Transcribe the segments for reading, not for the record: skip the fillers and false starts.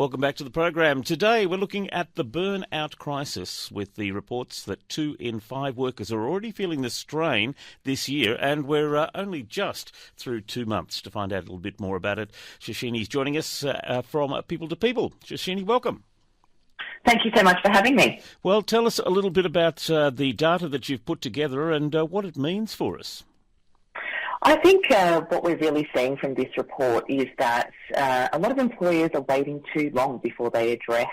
Welcome back to the program. Today we're looking at the burnout crisis with the reports that 2 in 5 workers are already feeling the strain this year, and we're only just through 2 months. To find out a little bit more about it, Shashini's joining us from people2people. Shashini, welcome. Thank you so much for having me. Well, tell us a little bit about the data that you've put together and what it means for us. I think what we're really seeing from this report is that a lot of employers are waiting too long before they address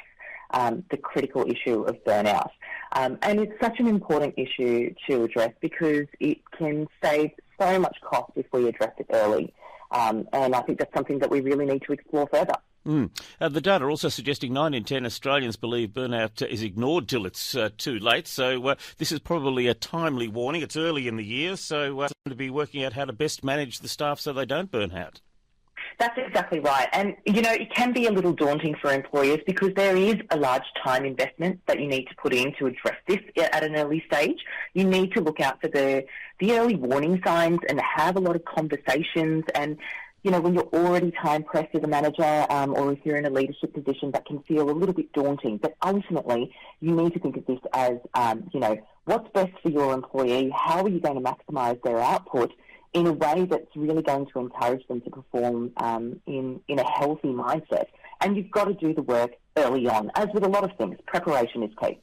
the critical issue of burnout. And it's such an important issue to address because it can save so much cost if we address it early. And I think that's something that we really need to explore further. The data are also suggesting 9 in 10 Australians believe burnout is ignored till it's too late. So this is probably a timely warning. It's early in the year, so to be working out how to best manage the staff so they don't burn out. That's exactly right. And, you know, it can be a little daunting for employers because there is a large time investment that you need to put in to address this at an early stage. You need to look out for the early warning signs and have a lot of conversations. And you know, when you're already time-pressed as a manager or if you're in a leadership position, that can feel a little bit daunting. But ultimately, you need to think of this as, you know, what's best for your employee? How are you going to maximise their output in a way that's really going to encourage them to perform in a healthy mindset? And you've got to do the work early on. As with a lot of things, preparation is key.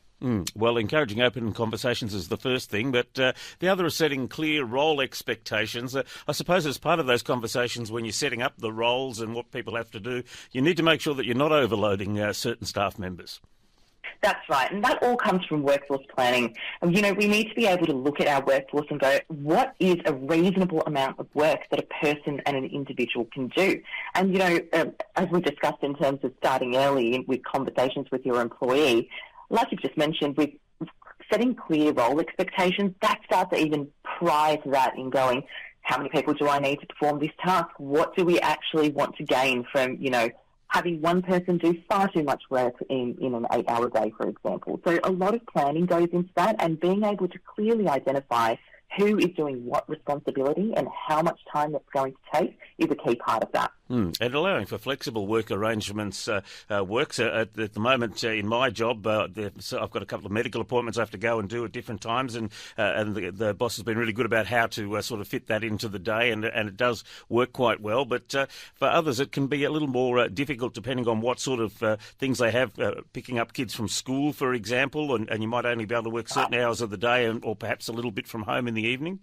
Well, encouraging open conversations is the first thing, but the other is setting clear role expectations. I suppose as part of those conversations, when you're setting up the roles and what people have to do, you need to make sure that you're not overloading certain staff members. That's right, and that all comes from workforce planning. And, you know, we need to be able to look at our workforce and go, what is a reasonable amount of work that a person and an individual can do? And, you know, as we discussed in terms of starting early with conversations with your employee, like you've just mentioned, with setting clear role expectations, that starts even prior to that in going, how many people do I need to perform this task? What do we actually want to gain from, you know, having one person do far too much work in an 8-hour day, for example? So a lot of planning goes into that, and being able to clearly identify who is doing what responsibility and how much time that's going to take is a key part of that. And allowing for flexible work arrangements works. At the moment in my job, so I've got a couple of medical appointments I have to go and do at different times, and the boss has been really good about how to sort of fit that into the day, and it does work quite well. But for others, it can be a little more difficult depending on what sort of things they have, picking up kids from school, for example, and you might only be able to work certain hours of the day or perhaps a little bit from home in the evening.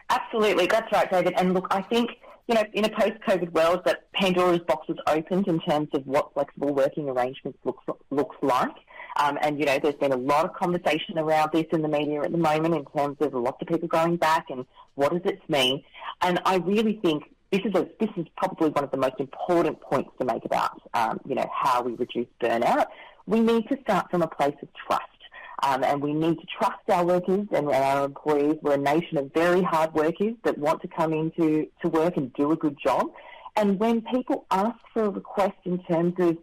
Absolutely, that's right, David. And look, I think, you know, in a post-COVID world, that Pandora's box has opened in terms of what flexible working arrangements looks like. And, you know, there's been a lot of conversation around this in the media at the moment in terms of lots of people going back and what does it mean. And I really think this is probably one of the most important points to make about, you know, how we reduce burnout. We need to start from a place of trust. And we need to trust our workers and our employees. We're a nation of very hard workers that want to come into work and do a good job. And when people ask for a request in terms of,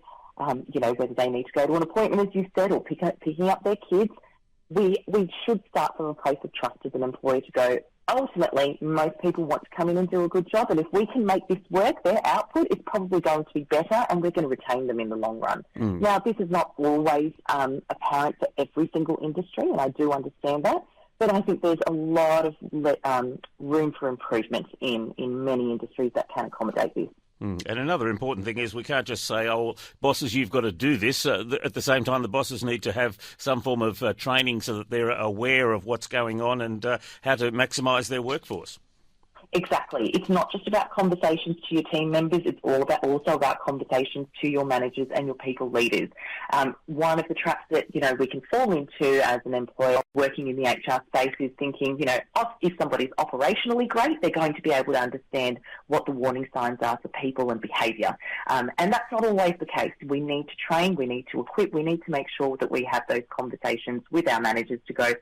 you know, whether they need to go to an appointment, as you said, or picking up their kids, we should start from a place of trust as an employer to go, ultimately, most people want to come in and do a good job, and if we can make this work, their output is probably going to be better, and we're going to retain them in the long run. Now, this is not always apparent for every single industry, and I do understand that, but I think there's a lot of room for improvement in many industries that can accommodate this. And another important thing is we can't just say, oh, bosses, you've got to do this. At the same time, the bosses need to have some form of training so that they're aware of what's going on and how to maximise their workforce. Exactly. It's not just about conversations to your team members. It's also about conversations to your managers and your people leaders. One of the traps that, you know, we can fall into as an employer working in the HR space is thinking, you know, if somebody's operationally great, they're going to be able to understand what the warning signs are for people and behaviour. And that's not always the case. We need to train, we need to equip, we need to make sure that we have those conversations with our managers to go,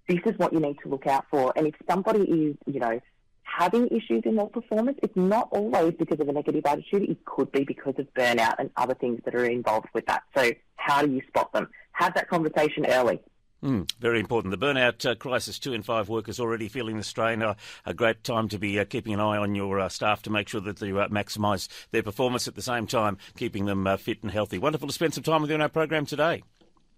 this is what you need to look out for. And if somebody is, you know, having issues in their performance, it's not always because of a negative attitude. It could be because of burnout and other things that are involved with that. So how do you spot them? Have that conversation early. Very important. The burnout crisis, 2 in 5 workers already feeling the strain. A great time to be keeping an eye on your staff to make sure that they maximise their performance at the same time, keeping them fit and healthy. Wonderful to spend some time with you on our program today.